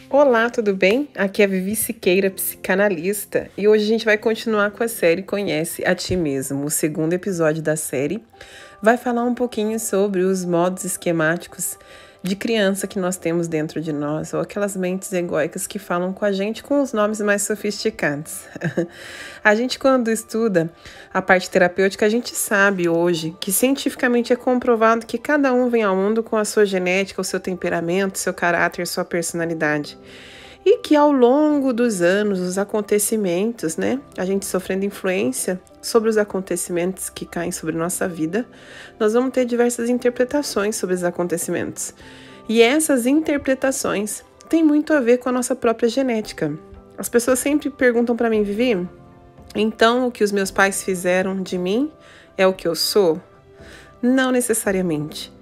Olá, tudo bem? Aqui é a Vivi Siqueira, psicanalista, e hoje a gente vai continuar com a série Conhece a Ti Mesmo. O segundo episódio da série vai falar um pouquinho sobre os modos esquemáticos de criança que nós temos dentro de nós, ou aquelas mentes egóicas que falam com a gente com os nomes mais sofisticados. A gente, quando estuda a parte terapêutica, a gente sabe hoje que cientificamente é comprovado que cada um vem ao mundo com a sua genética, o seu temperamento, seu caráter, sua personalidade. E que ao longo dos anos, os acontecimentos, a gente sofrendo influência sobre os acontecimentos que caem sobre nossa vida, nós vamos ter diversas interpretações sobre os acontecimentos. E essas interpretações têm muito a ver com a nossa própria genética. As pessoas sempre perguntam para mim, Vivi, então o que os meus pais fizeram de mim é o que eu sou? Não necessariamente.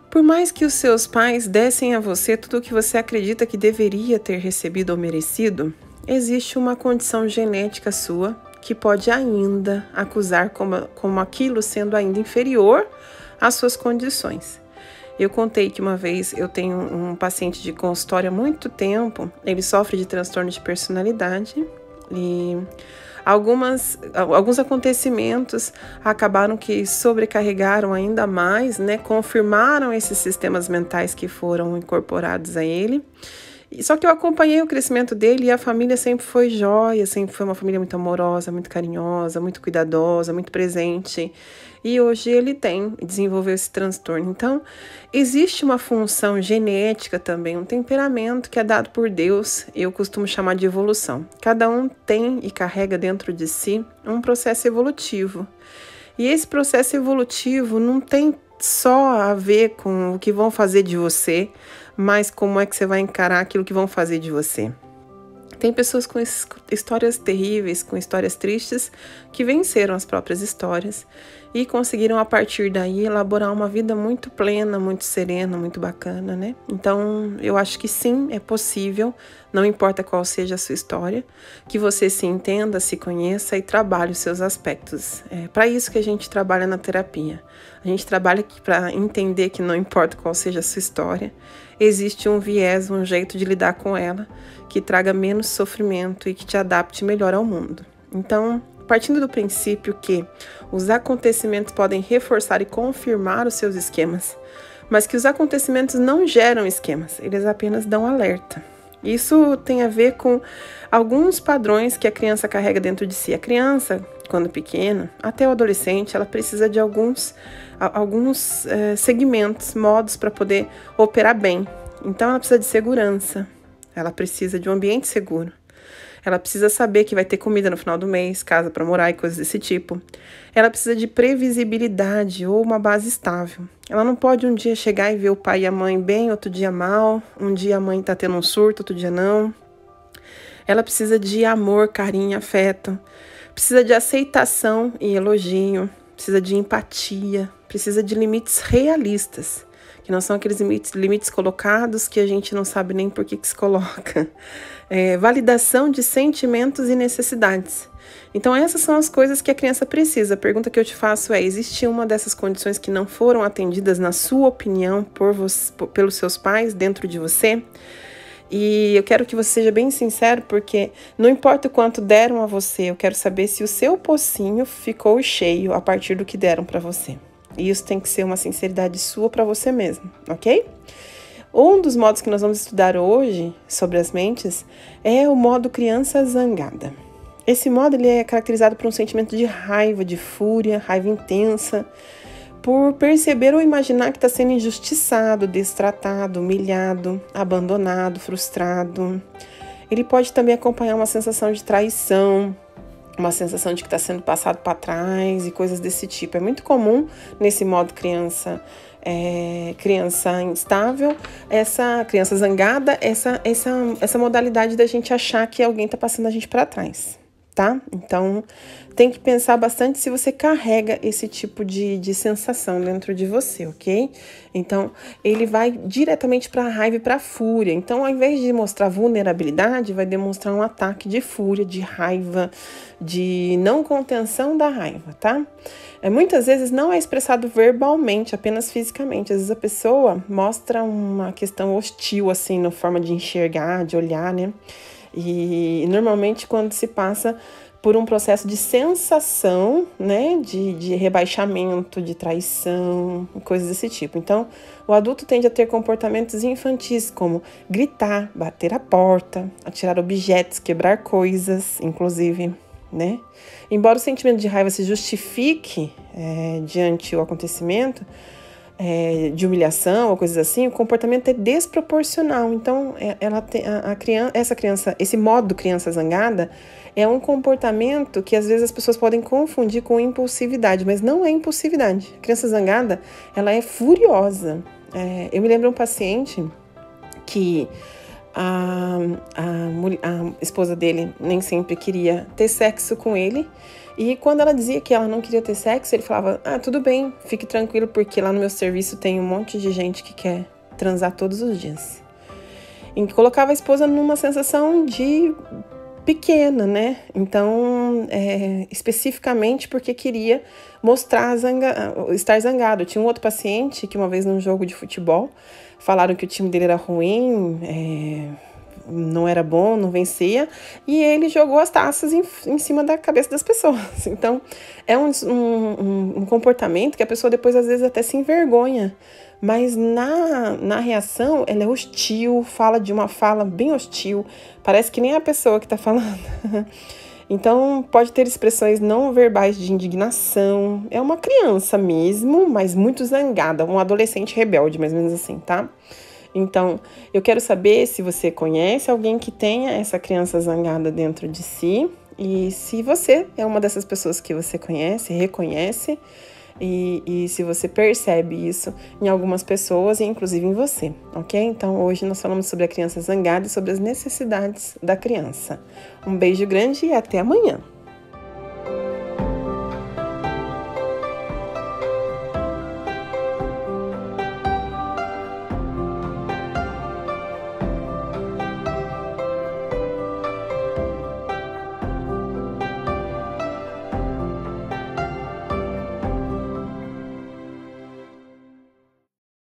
Por mais que os seus pais dessem a você tudo o que você acredita que deveria ter recebido ou merecido, existe uma condição genética sua que pode ainda acusar como aquilo sendo ainda inferior às suas condições. Eu contei que uma vez eu tenho um paciente de consultório há muito tempo, ele sofre de transtorno de personalidade e alguns acontecimentos acabaram que sobrecarregaram ainda mais, confirmaram esses sistemas mentais que foram incorporados a ele. Só que eu acompanhei o crescimento dele e a família sempre foi jóia, sempre foi uma família muito amorosa, muito carinhosa, muito cuidadosa, muito presente. E hoje ele desenvolveu esse transtorno. Então, existe uma função genética também, um temperamento que é dado por Deus, eu costumo chamar de evolução. Cada um tem e carrega dentro de si um processo evolutivo. E esse processo evolutivo não tem só a ver com o que vão fazer de você, mas como é que você vai encarar aquilo que vão fazer de você. Tem pessoas com histórias terríveis, com histórias tristes, que venceram as próprias histórias e conseguiram, a partir daí, elaborar uma vida muito plena, muito serena, muito bacana, Então, eu acho que sim, é possível, não importa qual seja a sua história, que você se entenda, se conheça e trabalhe os seus aspectos. É para isso que a gente trabalha na terapia. A gente trabalha para entender que não importa qual seja a sua história, existe um viés, um jeito de lidar com ela que traga menos sofrimento e que te adapte melhor ao mundo. Então, partindo do princípio que os acontecimentos podem reforçar e confirmar os seus esquemas, mas que os acontecimentos não geram esquemas, eles apenas dão alerta. Isso tem a ver com alguns padrões que a criança carrega dentro de si. A criança, quando pequena, até o adolescente, ela precisa de alguns segmentos, modos para poder operar bem. Então, ela precisa de segurança, ela precisa de um ambiente seguro. Ela precisa saber que vai ter comida no final do mês, casa para morar e coisas desse tipo. Ela precisa de previsibilidade ou uma base estável. Ela não pode um dia chegar e ver o pai e a mãe bem, outro dia mal. Um dia a mãe está tendo um surto, outro dia não. Ela precisa de amor, carinho, afeto. Precisa de aceitação e elogio. Precisa de empatia. Precisa de limites realistas, que não são aqueles limites colocados que a gente não sabe nem por que se coloca. Validação de sentimentos e necessidades. Então, essas são as coisas que a criança precisa. A pergunta que eu te faço é, existe uma dessas condições que não foram atendidas, na sua opinião, pelos seus pais, dentro de você? E eu quero que você seja bem sincero, porque não importa o quanto deram a você, eu quero saber se o seu pocinho ficou cheio a partir do que deram para você. E isso tem que ser uma sinceridade sua para você mesmo, ok? Um dos modos que nós vamos estudar hoje sobre as mentes é o modo criança zangada. Esse modo ele é caracterizado por um sentimento de raiva, de fúria, raiva intensa, por perceber ou imaginar que está sendo injustiçado, destratado, humilhado, abandonado, frustrado. Ele pode também acompanhar uma sensação de traição, uma sensação de que está sendo passado para trás e coisas desse tipo. É muito comum nesse modo criança instável, essa criança zangada, essa modalidade da gente achar que alguém está passando a gente para trás. tá? Então, tem que pensar bastante se você carrega esse tipo de sensação dentro de você, ok? Então, ele vai diretamente para a raiva e para a fúria. Então, ao invés de mostrar vulnerabilidade, vai demonstrar um ataque de fúria, de raiva, de não contenção da raiva, tá? Muitas vezes não é expressado verbalmente, apenas fisicamente. Às vezes a pessoa mostra uma questão hostil, assim, na forma de enxergar, de olhar, né? E normalmente quando se passa por um processo de sensação, né, de rebaixamento, de traição, coisas desse tipo. Então, o adulto tende a ter comportamentos infantis, como gritar, bater a porta, atirar objetos, quebrar coisas, inclusive, né? Embora o sentimento de raiva se justifique diante o acontecimento, de humilhação ou coisas assim, o comportamento é desproporcional. Então, essa criança, esse modo criança zangada é um comportamento que às vezes as pessoas podem confundir com impulsividade, mas não é impulsividade. A criança zangada, ela é furiosa. Eu me lembro de um paciente que a esposa dele nem sempre queria ter sexo com ele. E quando ela dizia que ela não queria ter sexo, ele falava, tudo bem, fique tranquilo, porque lá no meu serviço tem um monte de gente que quer transar todos os dias. E colocava a esposa numa sensação de pequena, né? Então, especificamente porque queria mostrar estar zangado. Tinha um outro paciente que uma vez num jogo de futebol, falaram que o time dele era ruim, não era bom, não vencia, e ele jogou as taças em cima da cabeça das pessoas. Então, é um comportamento que a pessoa depois, às vezes, até se envergonha, mas na reação, ela é hostil, fala de uma fala bem hostil, parece que nem a pessoa que está falando. Então, pode ter expressões não verbais de indignação, é uma criança mesmo, mas muito zangada, um adolescente rebelde, mais ou menos assim, tá? Então, eu quero saber se você conhece alguém que tenha essa criança zangada dentro de si e se você é uma dessas pessoas que você conhece, reconhece e se você percebe isso em algumas pessoas e inclusive em você, ok? Então, hoje nós falamos sobre a criança zangada e sobre as necessidades da criança. Um beijo grande e até amanhã!